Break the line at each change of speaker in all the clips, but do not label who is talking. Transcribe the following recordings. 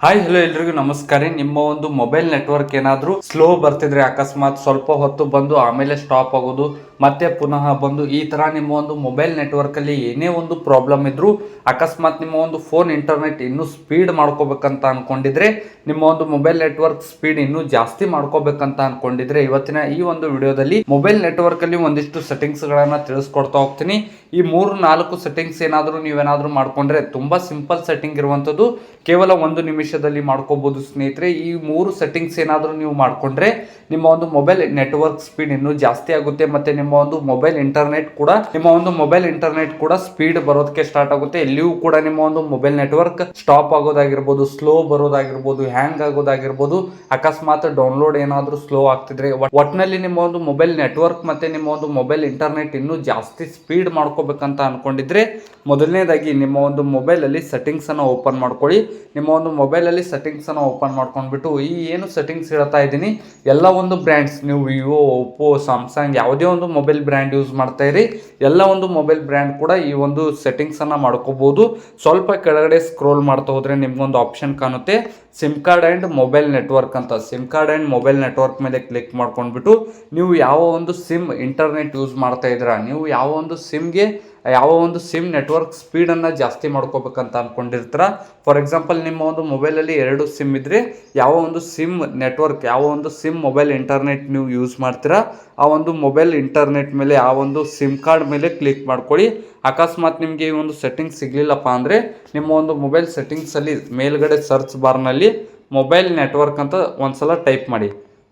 Hi hello ಎಲ್ರಿಗೂ ನಮಸ್ಕಾರ. ನಿಮ್ಮ ಒಂದು ಮೊಬೈಲ್ ನೆಟ್ವರ್ಕ್ ಏನಾದರೂ ಸ್ಲೋ ಬರ್ತಿದ್ರೆ, ಅಕಸ್ಮಾತ್ ಸ್ವಲ್ಪ ಹೊತ್ತು ಬಂದು ಆಮೇಲೆ ಸ್ಟಾಪ್ ಆಗೋದು, ಮತ್ತೆ ಪುನಃ ಬಂದು, ಈ ತರ ನಿಮ್ಮ ಒಂದು ಮೊಬೈಲ್ ನೆಟ್ವರ್ಕ್ ಅಲ್ಲಿ ಏನೇ ಒಂದು ಪ್ರಾಬ್ಲಮ್ ಇದ್ರೂ, ಅಕಸ್ಮಾತ್ ನಿಮ್ಮ ಒಂದು ಫೋನ್ ಇಂಟರ್ನೆಟ್ ಇನ್ನೂ ಸ್ಪೀಡ್ ಮಾಡ್ಕೋಬೇಕಂತ ಅನ್ಕೊಂಡಿದ್ರೆ, ನಿಮ್ಮ ಒಂದು ಮೊಬೈಲ್ ನೆಟ್ವರ್ಕ್ ಸ್ಪೀಡ್ ಇನ್ನೂ ಜಾಸ್ತಿ ಮಾಡ್ಕೋಬೇಕಂತ ಅನ್ಕೊಂಡಿದ್ರೆ, ಇವತ್ತಿನ ಈ ಒಂದು ವಿಡಿಯೋದಲ್ಲಿ ಮೊಬೈಲ್ ನೆಟ್ವರ್ಕ್ ಅಲ್ಲಿ ಒಂದಿಷ್ಟು ಸೆಟ್ಟಿಂಗ್ಸ್ ಗಳನ್ನ ತಿಳಿಸ್ಕೊಡ್ತಾ ಹೋಗ್ತೀನಿ. ಈ 3-4 ಸೆಟ್ಟಿಂಗ್ಸ್ ಏನಾದರೂ ನೀವೇನಾದ್ರೂ ಮಾಡ್ಕೊಂಡ್ರೆ ತುಂಬಾ ಸಿಂಪಲ್ ಸೆಟ್ಟಿಂಗ್ ಇರುವಂತದ್ದು, ಕೇವಲ 1 ನಿಮಿಷದಲ್ಲಿ ಮಾಡ್ಕೋಬಹುದು ಸ್ನೇಹಿತರೆ. ಈ 3 ಸೆಟ್ಟಿಂಗ್ಸ್ ಏನಾದರೂ ನೀವು ಮಾಡ್ಕೊಂಡ್ರೆ ನಿಮ್ಮ ಒಂದು ಮೊಬೈಲ್ ನೆಟ್ವರ್ಕ್ ಸ್ಪೀಡ್ ಇನ್ನೂ ಜಾಸ್ತಿ ಆಗುತ್ತೆ, ಮತ್ತೆ ನಿಮ್ಮ ಒಂದು ಮೊಬೈಲ್ ಇಂಟರ್ನೆಟ್ ಕೂಡ ಸ್ಪೀಡ್ ಬರೋದಕ್ಕೆ ಸ್ಟಾರ್ಟ್ ಆಗುತ್ತೆ. ಎಲ್ಲಿಯೂ ಕೂಡ ನಿಮ್ಮ ಒಂದು ಮೊಬೈಲ್ ನೆಟ್ವರ್ಕ್ ಸ್ಟಾಪ್ ಆಗೋದಾಗಿರ್ಬೋದು, ಸ್ಲೋ ಬರೋದಾಗಿರ್ಬೋದು, ಹ್ಯಾಂಗ್ ಆಗೋದಾಗಿರ್ಬೋದು, ಅಕಸ್ಮಾತ್ ಡೌನ್ಲೋಡ್ ಏನಾದರೂ ಸ್ಲೋ ಆಗ್ತಿದ್ರೆ, ಒಟ್ಟಿನಲ್ಲಿ ನಿಮ್ಮ ಒಂದು ಮೊಬೈಲ್ ನೆಟ್ವರ್ಕ್ ಮತ್ತೆ ನಿಮ್ಮ ಒಂದು ಮೊಬೈಲ್ ಇಂಟರ್ನೆಟ್ ಇನ್ನೂ ಜಾಸ್ತಿ ಸ್ಪೀಡ್ ಮಾಡ್ಕೋಬೇಕಂತ ಅನ್ಕೊಂಡಿದ್ರೆ, ಮೊದಲನೇದಾಗಿ ನಿಮ್ಮ ಒಂದು ಮೊಬೈಲ್ ಅಲ್ಲಿ ಸೆಟ್ಟಿಂಗ್ಸ್ ಅನ್ನು ಓಪನ್ ಮಾಡ್ಕೊಳ್ಳಿ. ನಿಮ್ಮ ಒಂದು ಮೊಬೈಲ್ ಅಲ್ಲಿ ಸೆಟ್ಟಿಂಗ್ಸ್ ಅನ್ನು ಓಪನ್ ಮಾಡ್ಕೊಂಡ್ಬಿಟ್ಟು, ಈ ಏನು ಸೆಟ್ಟಿಂಗ್ಸ್ ಹೇಳ್ತಾ ಇದ್ದೀನಿ ಎಲ್ಲ ಒಂದು ಬ್ರ್ಯಾಂಡ್ಸ್, ನೀವು ವಿವೋ, ಒಪ್ಪೋ, ಸ್ಯಾಮ್ಸಂಗ್ ಯಾವುದೇ ಒಂದು ಮೊಬೈಲ್ ಬ್ರ್ಯಾಂಡ್ ಯೂಸ್ ಮಾಡ್ತಾ ಇರಿ, ಎಲ್ಲ ಒಂದು ಮೊಬೈಲ್ ಬ್ರ್ಯಾಂಡ್ ಕೂಡ ಈ ಒಂದು ಸೆಟ್ಟಿಂಗ್ಸ್ ಅನ್ನ ಮಾಡ್ಕೋಬಹುದು. ಸ್ವಲ್ಪ ಕೆಳಗಡೆ ಸ್ಕ್ರೋಲ್ ಮಾಡ್ತಾ ಹೋದ್ರೆ ನಿಮ್ಗೊಂದು ಆಪ್ಷನ್ ಕಾಣುತ್ತೆ, sim card and mobile network ಅಂತ. Sim card and mobile network ಮೇಲೆ ಕ್ಲಿಕ್ ಮಾಡ್ಕೊಂಡ್ಬಿಟ್ಟು, ನೀವು ಯಾವ ಒಂದು ಸಿಮ್ ಇಂಟರ್ನೆಟ್ ಯೂಸ್ ಮಾಡ್ತಾ ಇದ್ದೀರಾ, ನೀವು ಯಾವ ಒಂದು ಸಿಮ್ ನೆಟ್ವರ್ಕ್ ಸ್ಪೀಡನ್ನು ಜಾಸ್ತಿ ಮಾಡ್ಕೋಬೇಕಂತ ಅನ್ಕೊಂಡಿರ್ತೀರ. ಫಾರ್ ಎಕ್ಸಾಂಪಲ್, ನಿಮ್ಮ ಒಂದು ಮೊಬೈಲಲ್ಲಿ 2 ಸಿಮ್ ಇದ್ದರೆ, ಯಾವ ಒಂದು ಸಿಮ್ ನೆಟ್ವರ್ಕ್, ಯಾವ ಒಂದು ಸಿಮ್ ಮೊಬೈಲ್ ಇಂಟರ್ನೆಟ್ ನೀವು ಯೂಸ್ ಮಾಡ್ತೀರಾ, ಆ ಒಂದು ಮೊಬೈಲ್ ಇಂಟರ್ನೆಟ್ ಮೇಲೆ, ಆ ಒಂದು ಸಿಮ್ ಕಾರ್ಡ್ ಮೇಲೆ ಕ್ಲಿಕ್ ಮಾಡ್ಕೊಳ್ಳಿ. ಅಕಸ್ಮಾತ್ ನಿಮಗೆ ಈ ಒಂದು ಸೆಟ್ಟಿಂಗ್ ಸಿಗಲಿಲ್ಲಪ್ಪ ಅಂದರೆ, ನಿಮ್ಮ ಒಂದು ಮೊಬೈಲ್ ಸೆಟ್ಟಿಂಗ್ಸಲ್ಲಿ ಮೇಲ್ಗಡೆ ಸರ್ಚ್ ಬಾರ್ನಲ್ಲಿ ಮೊಬೈಲ್ ನೆಟ್ವರ್ಕ್ ಅಂತ ಒಂದ್ಸಲ ಟೈಪ್ ಮಾಡಿ.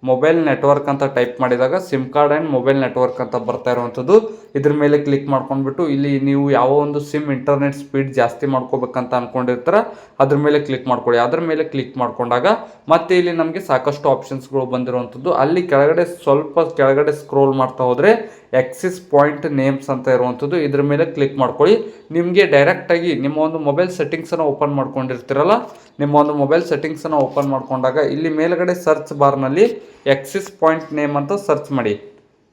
ಮೊಬೈಲ್ ನೆಟ್ವರ್ಕ್ ಅಂತ ಟೈಪ್ ಮಾಡಿದಾಗ sim card and mobile network ಅಂತ ಬರ್ತಾ ಇರುವಂಥದ್ದು, ಇದ್ರ ಮೇಲೆ ಕ್ಲಿಕ್ ಮಾಡ್ಕೊಂಡ್ಬಿಟ್ಟು, ಇಲ್ಲಿ ನೀವು ಯಾವ ಒಂದು ಸಿಮ್ ಇಂಟರ್ನೆಟ್ ಸ್ಪೀಡ್ ಜಾಸ್ತಿ ಮಾಡ್ಕೋಬೇಕಂತ ಅನ್ಕೊಂಡಿರ್ತಾರ ಅದ್ರ ಮೇಲೆ ಕ್ಲಿಕ್ ಮಾಡ್ಕೊಳ್ಳಿ. ಅದ್ರ ಮೇಲೆ ಕ್ಲಿಕ್ ಮಾಡ್ಕೊಂಡಾಗ ಮತ್ತೆ ಇಲ್ಲಿ ನಮಗೆ ಸಾಕಷ್ಟು ಆಪ್ಷನ್ಸ್ಗಳು ಬಂದಿರುವಂಥದ್ದು, ಅಲ್ಲಿ ಸ್ವಲ್ಪ ಕೆಳಗಡೆ ಸ್ಕ್ರೋಲ್ ಮಾಡ್ತಾ ಹೋದರೆ ಆಕ್ಸಿಸ್ ಪಾಯಿಂಟ್ ನೇಮ್ಸ್ ಅಂತ ಇರುವಂಥದ್ದು, ಇದ್ರ ಮೇಲೆ ಕ್ಲಿಕ್ ಮಾಡ್ಕೊಳ್ಳಿ. ನಿಮಗೆ ಡೈರೆಕ್ಟಾಗಿ ನಿಮ್ಮ ಒಂದು ಮೊಬೈಲ್ ಸೆಟ್ಟಿಂಗ್ಸನ್ನು ಓಪನ್ ಮಾಡ್ಕೊಂಡಿರ್ತೀರಲ್ಲ, ನಿಮ್ಮ ಒಂದು ಮೊಬೈಲ್ ಸೆಟ್ಟಿಂಗ್ಸನ್ನು ಓಪನ್ ಮಾಡ್ಕೊಂಡಾಗ ಇಲ್ಲಿ ಮೇಲ್ಗಡೆ ಸರ್ಚ್ ಬಾರ್ನಲ್ಲಿ ಆಕ್ಸಿಸ್ ಪಾಯಿಂಟ್ ನೇಮ್ ಅಂತ ಸರ್ಚ್ ಮಾಡಿ.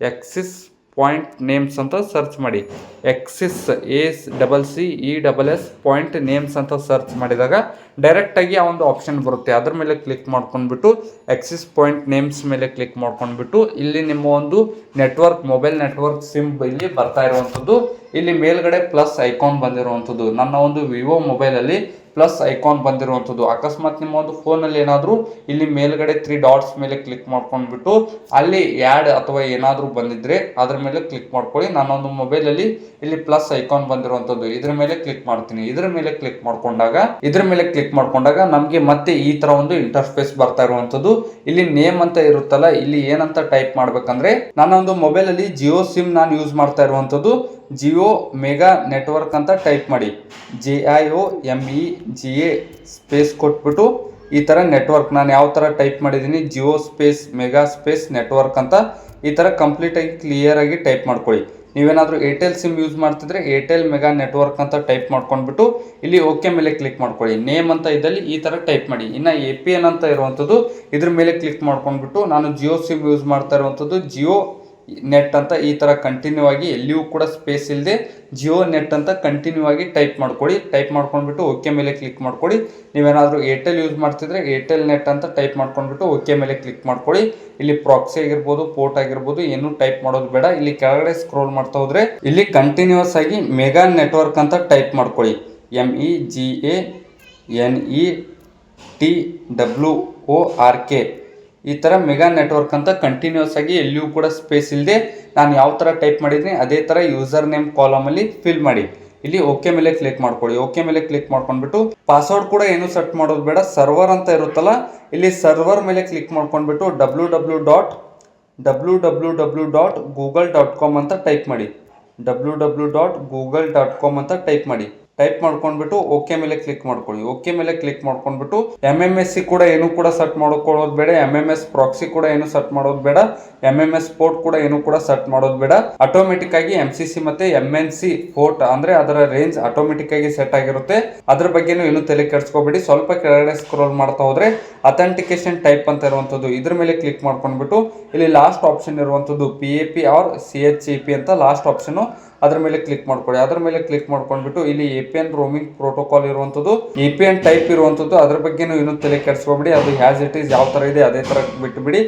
ಆಕ್ಸಿಸ್ ಪಾಯಿಂಟ್ ನೇಮ್ಸ್ ಅಂತ ಸರ್ಚ್ ಮಾಡಿ. ಆಕ್ಸಿಸ್ ACCESS ಪಾಯಿಂಟ್ ನೇಮ್ಸ್ ಅಂತ ಸರ್ಚ್ ಮಾಡಿದಾಗ ಡೈರೆಕ್ಟಾಗಿ ಆ ಒಂದು ಆಪ್ಷನ್ ಬರುತ್ತೆ. ಅದ್ರ ಮೇಲೆ ಕ್ಲಿಕ್ ಮಾಡ್ಕೊಂಡ್ಬಿಟ್ಟು ಆಕ್ಸಿಸ್ ಪಾಯಿಂಟ್ ನೇಮ್ಸ್ ಮೇಲೆ ಕ್ಲಿಕ್ ಮಾಡ್ಕೊಂಡ್ಬಿಟ್ಟು, ಇಲ್ಲಿ ನಿಮ್ಮ ಒಂದು ಮೊಬೈಲ್ ನೆಟ್ವರ್ಕ್ ಸಿಮ್ ಇಲ್ಲಿ ಬರ್ತಾ ಇರುವಂಥದ್ದು, ಇಲ್ಲಿ ಮೇಲ್ಗಡೆ ಪ್ಲಸ್ ಐಕಾನ್ ಬಂದಿರುವಂಥದ್ದು, ನನ್ನ ಒಂದು ವಿವೋ ಮೊಬೈಲಲ್ಲಿ ಪ್ಲಸ್ ಐಕಾನ್ ಬಂದಿರುವಂಥದ್ದು. ಅಕಸ್ಮಾತ್ ನಿಮ್ಮ ಒಂದು ಫೋನಲ್ಲಿ ಏನಾದರೂ ಇಲ್ಲಿ ಮೇಲ್ಗಡೆ 3 ಡಾಟ್ಸ್ ಮೇಲೆ ಕ್ಲಿಕ್ ಮಾಡ್ಕೊಂಡ್ಬಿಟ್ಟು, ಅಲ್ಲಿ ಆ್ಯಡ್ ಅಥವಾ ಏನಾದರೂ ಬಂದಿದ್ರೆ ಅದ್ರ ಮೇಲೆ ಕ್ಲಿಕ್ ಮಾಡ್ಕೊಳ್ಳಿ. ನಾನೊಂದು ಮೊಬೈಲಲ್ಲಿ ಇಲ್ಲಿ ಪ್ಲಸ್ ಐಕಾನ್ ಬಂದಿರುವಂಥದ್ದು, ಇದ್ರ ಮೇಲೆ ಕ್ಲಿಕ್ ಮಾಡ್ತೀನಿ. ಇದ್ರ ಮೇಲೆ ಕ್ಲಿಕ್ ಮಾಡ್ಕೊಂಡಾಗ ನಮಗೆ ಮತ್ತೆ ಈ ತರ ಒಂದು ಇಂಟರ್ಫೇಸ್ ಬರ್ತಾ ಇರುವಂಥದ್ದು. ಇಲ್ಲಿ ನೇಮ್ ಅಂತ ಇರುತ್ತಲ್ಲ, ಇಲ್ಲಿ ಏನಂತ ಟೈಪ್ ಮಾಡ್ಬೇಕಂದ್ರೆ, ನನ್ನ ಒಂದು ಮೊಬೈಲಲ್ಲಿ ಜಿಯೋ ಸಿಮ್ ನಾನು ಯೂಸ್ ಮಾಡ್ತಾ ಇರುವಂಥದ್ದು, ಜಿಯೋ ಮೆಗಾ ನೆಟ್ವರ್ಕ್ ಅಂತ ಟೈಪ್ ಮಾಡಿ. JIOMEGA ಸ್ಪೇಸ್ ಕೊಟ್ಬಿಟ್ಟು ಈ ಥರ ನೆಟ್ವರ್ಕ್ ನಾನು ಯಾವ ಥರ ಟೈಪ್ ಮಾಡಿದ್ದೀನಿ, Jio space mega space network ಅಂತ ಈ ಥರ ಕಂಪ್ಲೀಟಾಗಿ ಕ್ಲಿಯರಾಗಿ ಟೈಪ್ ಮಾಡ್ಕೊಳ್ಳಿ. ನೀವೇನಾದರೂ ಏರ್ಟೆಲ್ ಸಿಮ್ ಯೂಸ್ ಮಾಡ್ತಿದ್ರೆ ಏರ್ಟೆಲ್ ಮೆಗಾ ನೆಟ್ವರ್ಕ್ ಅಂತ ಟೈಪ್ ಮಾಡ್ಕೊಂಡ್ಬಿಟ್ಟು ಇಲ್ಲಿ ಓಕೆ ಮೇಲೆ ಕ್ಲಿಕ್ ಮಾಡ್ಕೊಳ್ಳಿ. ನೇಮ್ ಅಂತ ಇದ್ದಲ್ಲಿ ಈ ಥರ ಟೈಪ್ ಮಾಡಿ. ಇನ್ನು APN ಅಂತ ಇರುವಂಥದ್ದು, ಇದ್ರ ಮೇಲೆ ಕ್ಲಿಕ್ ಮಾಡ್ಕೊಂಡ್ಬಿಟ್ಟು, ನಾನು ಜಿಯೋ ಸಿಮ್ ಯೂಸ್ ಮಾಡ್ತಾ ಇರುವಂಥದ್ದು ಜಿಯೋ ನೆಟ್ ಅಂತ ಈ ಥರ ಕಂಟಿನ್ಯೂ ಆಗಿ, ಎಲ್ಲಿಯೂ ಕೂಡ ಸ್ಪೇಸ್ ಇಲ್ಲದೆ ಜಿಯೋ ನೆಟ್ ಅಂತ ಕಂಟಿನ್ಯೂ ಆಗಿ ಟೈಪ್ ಮಾಡ್ಕೊಳ್ಳಿ. ಟೈಪ್ ಮಾಡ್ಕೊಂಡ್ಬಿಟ್ಟು ಓಕೆ ಮೇಲೆ ಕ್ಲಿಕ್ ಮಾಡ್ಕೊಳ್ಳಿ. ನೀವೇನಾದರೂ ಏರ್ಟೆಲ್ ಯೂಸ್ ಮಾಡ್ತಿದ್ರೆ ಏರ್ಟೆಲ್ ನೆಟ್ ಅಂತ ಟೈಪ್ ಮಾಡ್ಕೊಂಡ್ಬಿಟ್ಟು ಓಕೆ ಮೇಲೆ ಕ್ಲಿಕ್ ಮಾಡ್ಕೊಳ್ಳಿ. ಇಲ್ಲಿ ಪ್ರಾಕ್ಸಿ ಆಗಿರ್ಬೋದು, ಪೋರ್ಟ್ ಆಗಿರ್ಬೋದು, ಏನು ಟೈಪ್ ಮಾಡೋದು ಬೇಡ. ಇಲ್ಲಿ ಕೆಳಗಡೆ ಸ್ಕ್ರೋಲ್ ಮಾಡ್ತಾ ಹೋದ್ರೆ ಇಲ್ಲಿ ಕಂಟಿನ್ಯೂಸ್ ಆಗಿ ಮೆಗಾ ನೆಟ್ವರ್ಕ್ ಅಂತ ಟೈಪ್ ಮಾಡ್ಕೊಳ್ಳಿ. MEGANETWORK ಈ ಥರ ಮೆಗಾ ನೆಟ್ವರ್ಕ್ ಅಂತ ಕಂಟಿನ್ಯೂಸ್ ಆಗಿ, ಎಲ್ಲಿಯೂ ಕೂಡ ಸ್ಪೇಸ್ ಇಲ್ಲದೆ ನಾನು ಯಾವ ಥರ ಟೈಪ್ ಮಾಡಿದ್ದೀನಿ ಅದೇ ಥರ ಯೂಸರ್ ನೇಮ್ ಕಾಲಮಲ್ಲಿ ಫಿಲ್ ಮಾಡಿ. ಇಲ್ಲಿ ಓಕೆ ಮೇಲೆ ಕ್ಲಿಕ್ ಮಾಡ್ಕೊಳ್ಳಿ. ಓಕೆ ಮೇಲೆ ಕ್ಲಿಕ್ ಮಾಡ್ಕೊಂಡ್ಬಿಟ್ಟು ಪಾಸ್ವರ್ಡ್ ಕೂಡ ಏನು ಸೆಟ್ ಮಾಡೋದು ಬೇಡ, ಸರ್ವರ್ ಅಂತ ಇರುತ್ತಲ್ಲ, ಇಲ್ಲಿ ಸರ್ವರ್ ಮೇಲೆ ಕ್ಲಿಕ್ ಮಾಡ್ಕೊಂಡ್ಬಿಟ್ಟು www.google.com ಅಂತ ಟೈಪ್ ಮಾಡಿ. www.google.com ಅಂತ ಟೈಪ್ ಮಾಡಿ. ಟೈಪ್ ಮಾಡ್ಕೊಂಡ್ಬಿಟ್ಟು ಓಕೆ ಮೇಲೆ ಕ್ಲಿಕ್ ಮಾಡ್ಕೊಳ್ಳಿ. ಓಕೆ ಮೇಲೆ ಕ್ಲಿಕ್ ಮಾಡ್ಕೊಂಡ್ಬಿಟ್ಟು MMSC ಕೂಡ ಏನು ಕೂಡ ಸೆಟ್ ಮಾಡ್ಕೊಳ್ಳೋದು ಬೇಡ, MMS ಪ್ರಾಕ್ಸಿ ಕೂಡ ಏನು ಸೆಟ್ ಮಾಡೋದು ಬೇಡ, MMS ಪೋರ್ಟ್ ಕೂಡ ಏನು ಕೂಡ ಸೆಟ್ ಮಾಡೋದು ಬೇಡ. ಆಟೋಮೆಟಿಕ್ ಆಗಿ MCC ಮತ್ತೆ MNC ಪೋರ್ಟ್ ಅಂದ್ರೆ ಅದರ ರೇಂಜ್ ಆಟೋಮೆಟಿಕ್ ಆಗಿ ಸೆಟ್ ಆಗಿರುತ್ತೆ. ಅದ್ರ ಬಗ್ಗೆನೂ ಏನು ತಲೆ ಕೆಡಿಸ್ಕೋಬೇಡಿ. ಸ್ವಲ್ಪ ಕೆಳಗಡೆ ಸ್ಕ್ರೋಲ್ ಮಾಡ್ತಾ ಹೋದ್ರೆ ಅಥೆಂಟಿಕೇಶನ್ ಟೈಪ್ ಅಂತ ಇರುವಂಥದ್ದು, ಇದ್ರ ಮೇಲೆ ಕ್ಲಿಕ್ ಮಾಡ್ಕೊಂಡ್ಬಿಟ್ಟು ಇಲ್ಲಿ ಲಾಸ್ಟ್ ಆಪ್ಷನ್ ಇರುವಂಥದ್ದು PAP ಆರ್ CHEP ಅಂತ ಲಾಸ್ಟ್ ಆಪ್ಷನ್, ಅದ್ರ ಮೇಲೆ ಕ್ಲಿಕ್ ಮಾಡ್ಕೊಳ್ಳಿ. ಅದ್ರ ಮೇಲೆ ಕ್ಲಿಕ್ ಮಾಡ್ಕೊಂಡ್ಬಿಟ್ಟು ಇಲ್ಲಿ APN ರೋಮಿಂಗ್ ಪ್ರೋಟೋಕಾಲ್ ಇರುವಂತದ್ದು, APN ಟೈಪ್ ಇರುವಂತದ್ದು, ಅದ್ರ ಬಗ್ಗೆ ಇನ್ನೂ ತಲೆ ಕೆಡಿಸ್ಕೊಬೇಡಿ. ಅದು ಹ್ಯಾಸ್ ಇಟ್ ಈಸ್ ಯಾವ ತರ ಇದೆ ಅದೇ ತರ ಬಿಟ್ಟುಬಿಡಿ.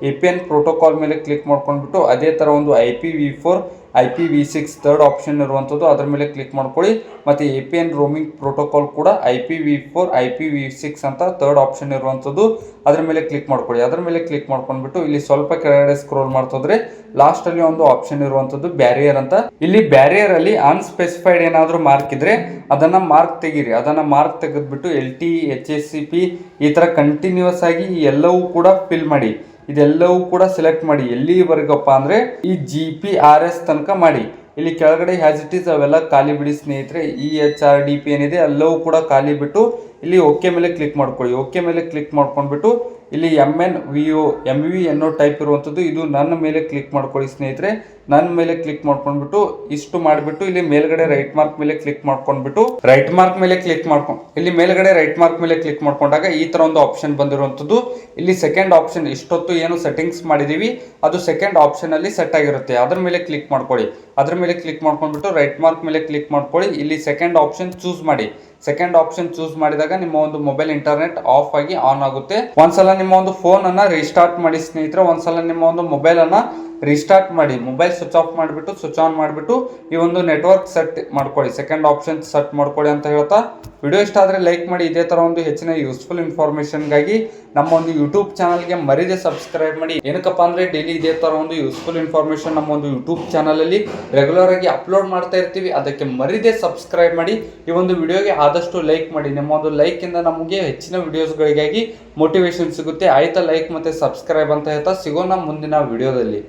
APN ಪ್ರೋಟೋಕಾಲ್ ಮೇಲೆ ಕ್ಲಿಕ್ ಮಾಡ್ಕೊಂಡ್ಬಿಟ್ಟು ಅದೇ ತರ ಒಂದು IPv4 IPv6 ಥರ್ಡ್ ಆಪ್ಷನ್ ಇರುವಂಥದ್ದು, ಅದ್ರ ಮೇಲೆ ಕ್ಲಿಕ್ ಮಾಡ್ಕೊಳ್ಳಿ. ಮತ್ತು APN ರೋಮಿಂಗ್ ಪ್ರೋಟೋಕಾಲ್ ಕೂಡ IPv4 IPv6 ಅಂತ ಥರ್ಡ್ ಆಪ್ಷನ್ ಇರುವಂಥದ್ದು, ಅದ್ರ ಮೇಲೆ ಕ್ಲಿಕ್ ಮಾಡ್ಕೊಳ್ಳಿ. ಅದ್ರ ಮೇಲೆ ಕ್ಲಿಕ್ ಮಾಡ್ಕೊಂಡ್ಬಿಟ್ಟು ಇಲ್ಲಿ ಸ್ವಲ್ಪ ಕೆಳಗಡೆ ಸ್ಕ್ರೋಲ್ ಮಾಡ್ತಿದ್ರೆ ಲಾಸ್ಟ್ ಅಲ್ಲಿ ಒಂದು ಆಪ್ಷನ್ ಇರುವಂಥದ್ದು ಬ್ಯಾರಿಯರ್ ಅಂತ. ಇಲ್ಲಿ ಬ್ಯಾರಿಯರ್ ಅಲ್ಲಿ ಅನ್ಸ್ಪೆಸಿಫೈಡ್ ಏನಾದರೂ ಮಾರ್ಕ್ ಇದ್ರೆ ಅದನ್ನ ಮಾರ್ಕ್ ತೆಗೀರಿ. ಅದನ್ನ ಮಾರ್ಕ್ ತೆಗೆದ್ಬಿಟ್ಟು LTE HACP ಈ ತರ ಕಂಟಿನ್ಯೂಸ್ ಆಗಿ ಎಲ್ಲವೂ ಕೂಡ ಫಿಲ್ ಮಾಡಿ. ಇದೆಲ್ಲವೂ ಕೂಡ ಸೆಲೆಕ್ಟ್ ಮಾಡಿ. ಎಲ್ಲಿವರೆಗಪ್ಪ ಅಂದ್ರೆ ಈ GPRS ತನಕ ಮಾಡಿ. ಇಲ್ಲಿ ಕೆಳಗಡೆ ಹ್ಯಾಸ್ ಇಟ್ ಈಸ್ ಅವೆಲ್ಲ ಖಾಲಿ ಬಿಡಿ ಸ್ನೇಹಿತರೆ. EHRDP ಏನಿದೆ ಎಲ್ಲವೂ ಕೂಡ ಖಾಲಿ ಬಿಟ್ಟು ಇಲ್ಲಿ ಓಕೆ ಮೇಲೆ ಕ್ಲಿಕ್ ಮಾಡ್ಕೊಳ್ಳಿ. ಓಕೆ ಮೇಲೆ ಕ್ಲಿಕ್ ಮಾಡ್ಕೊಂಡ್ಬಿಟ್ಟು ಇಲ್ಲಿ MV ಅನ್ನೋ ಟೈಪ್ ಇರುವಂಥದ್ದು ಇದು ನನ್ನ ಮೇಲೆ ಕ್ಲಿಕ್ ಮಾಡ್ಕೊಳ್ಳಿ ಸ್ನೇಹಿತರೆ. ನನ್ನ ಮೇಲೆ ಕ್ಲಿಕ್ ಮಾಡ್ಕೊಂಡ್ಬಿಟ್ಟು ಇಷ್ಟು ಮಾಡಿಬಿಟ್ಟು ಇಲ್ಲಿ ಮೇಲ್ಗಡೆ ರೈಟ್ ಮಾರ್ಕ್ ಮೇಲೆ ಕ್ಲಿಕ್ ಮಾಡ್ಕೊಂಡ್ಬಿಟ್ಟು ಇಲ್ಲಿ ಮೇಲ್ಗಡೆ ರೈಟ್ ಮಾರ್ಕ್ ಮೇಲೆ ಕ್ಲಿಕ್ ಮಾಡ್ಕೊಂಡಾಗ ಈ ತರ ಒಂದು ಆಪ್ಷನ್ ಬಂದಿರುವಂಥದ್ದು. ಇಲ್ಲಿ ಸೆಕೆಂಡ್ ಆಪ್ಷನ್ ಇಷ್ಟೊತ್ತು ಏನು ಸೆಟ್ಟಿಂಗ್ಸ್ ಮಾಡಿದೀವಿ ಅದು ಸೆಕೆಂಡ್ ಆಪ್ಷನ್ ಅಲ್ಲಿ ಸೆಟ್ ಆಗಿರುತ್ತೆ. ಅದ್ರ ಮೇಲೆ ಕ್ಲಿಕ್ ಮಾಡ್ಕೊಳ್ಳಿ. ಅದ್ರ ಮೇಲೆ ಕ್ಲಿಕ್ ಮಾಡ್ಕೊಂಡ್ಬಿಟ್ಟು ರೈಟ್ ಮಾರ್ಕ್ ಮೇಲೆ ಕ್ಲಿಕ್ ಮಾಡ್ಕೊಳ್ಳಿ. ಇಲ್ಲಿ ಸೆಕೆಂಡ್ ಆಪ್ಷನ್ ಚೂಸ್ ಮಾಡಿ. ಸೆಕೆಂಡ್ ಆಪ್ಷನ್ ಚೂಸ್ ಮಾಡಿದಾಗ ನಿಮ್ಮ ಒಂದು ಮೊಬೈಲ್ ಇಂಟರ್ನೆಟ್ ಆಫ್ ಆಗಿ ಆನ್ ಆಗುತ್ತೆ. ಒಂದ್ಸಲ ನಿಮ್ಮ ಒಂದು ಫೋನ್ ಅನ್ನ ರೀಸ್ಟಾರ್ಟ್ ಮಾಡಿ ಸ್ನೇಹಿತರೆ. ಒಂದ್ಸಲ ನಿಮ್ಮ ಒಂದು ಮೊಬೈಲ್ ಅನ್ನ ರೀಸ್ಟಾರ್ಟ್ ಮಾಡಿ. ಮೊಬೈಲ್ ಸ್ವಿಚ್ ಆಫ್ ಮಾಡಿಬಿಟ್ಟು ಸ್ವಿಚ್ ಆನ್ ಮಾಡಿಬಿಟ್ಟು ಈ ಒಂದು ನೆಟ್ವರ್ಕ್ ಸೆಟ್ ಮಾಡ್ಕೊಳ್ಳಿ. ಸೆಕೆಂಡ್ ಆಪ್ಷನ್ ಸೆಟ್ ಮಾಡ್ಕೊಳ್ಳಿ ಅಂತ ಹೇಳ್ತಾ ವಿಡಿಯೋ ಇಷ್ಟ ಆದರೆ ಲೈಕ್ ಮಾಡಿ. ಇದೇ ತರ ಒಂದು ಹೆಚ್ಚಿನ ಯೂಸ್ಫುಲ್ ಇನ್ಫಾರ್ಮೇಶನ್ಗಾಗಿ ನಮ್ಮ ಒಂದು ಯೂಟ್ಯೂಬ್ ಚಾನಲ್ಗೆ ಮರಿದೆ ಸಬ್ಸ್ಕ್ರೈಬ್ ಮಾಡಿ. ಏನಕ್ಕಪ್ಪ ಅಂದ್ರೆ ಡೈಲಿ ಇದೇ ತರ ಒಂದು ಯೂಸ್ಫುಲ್ ಇನ್ಫಾರ್ಮೇಶನ್ ನಮ್ಮ ಒಂದು ಯೂಟ್ಯೂಬ್ ಚಾನಲ್ ಅಲ್ಲಿ ರೆಗ್ಯುಲರ್ ಆಗಿ ಅಪ್ಲೋಡ್ ಮಾಡ್ತಾ ಇರ್ತೀವಿ. ಅದಕ್ಕೆ ಮರಿದೆ ಸಬ್ಸ್ಕ್ರೈಬ್ ಮಾಡಿ. ಈ ಒಂದು ವಿಡಿಯೋಗೆ ಆದಷ್ಟು ಲೈಕ್ ಮಾಡಿ. ನಿಮ್ಮ ಒಂದು ಲೈಕ್ ಇಂದ ನಮಗೆ ಹೆಚ್ಚಿನ ವಿಡಿಯೋಸ್ಗಳಿಗಾಗಿ ಮೋಟಿವೇಶನ್ ಸಿಗುತ್ತೆ. ಆಯ್ತಾ, ಲೈಕ್ ಮತ್ತೆ ಸಬ್ಸ್ಕ್ರೈಬ್ ಅಂತ ಹೇಳ್ತಾ ಸಿಗೋಣ ಮುಂದಿನ ವಿಡಿಯೋದಲ್ಲಿ.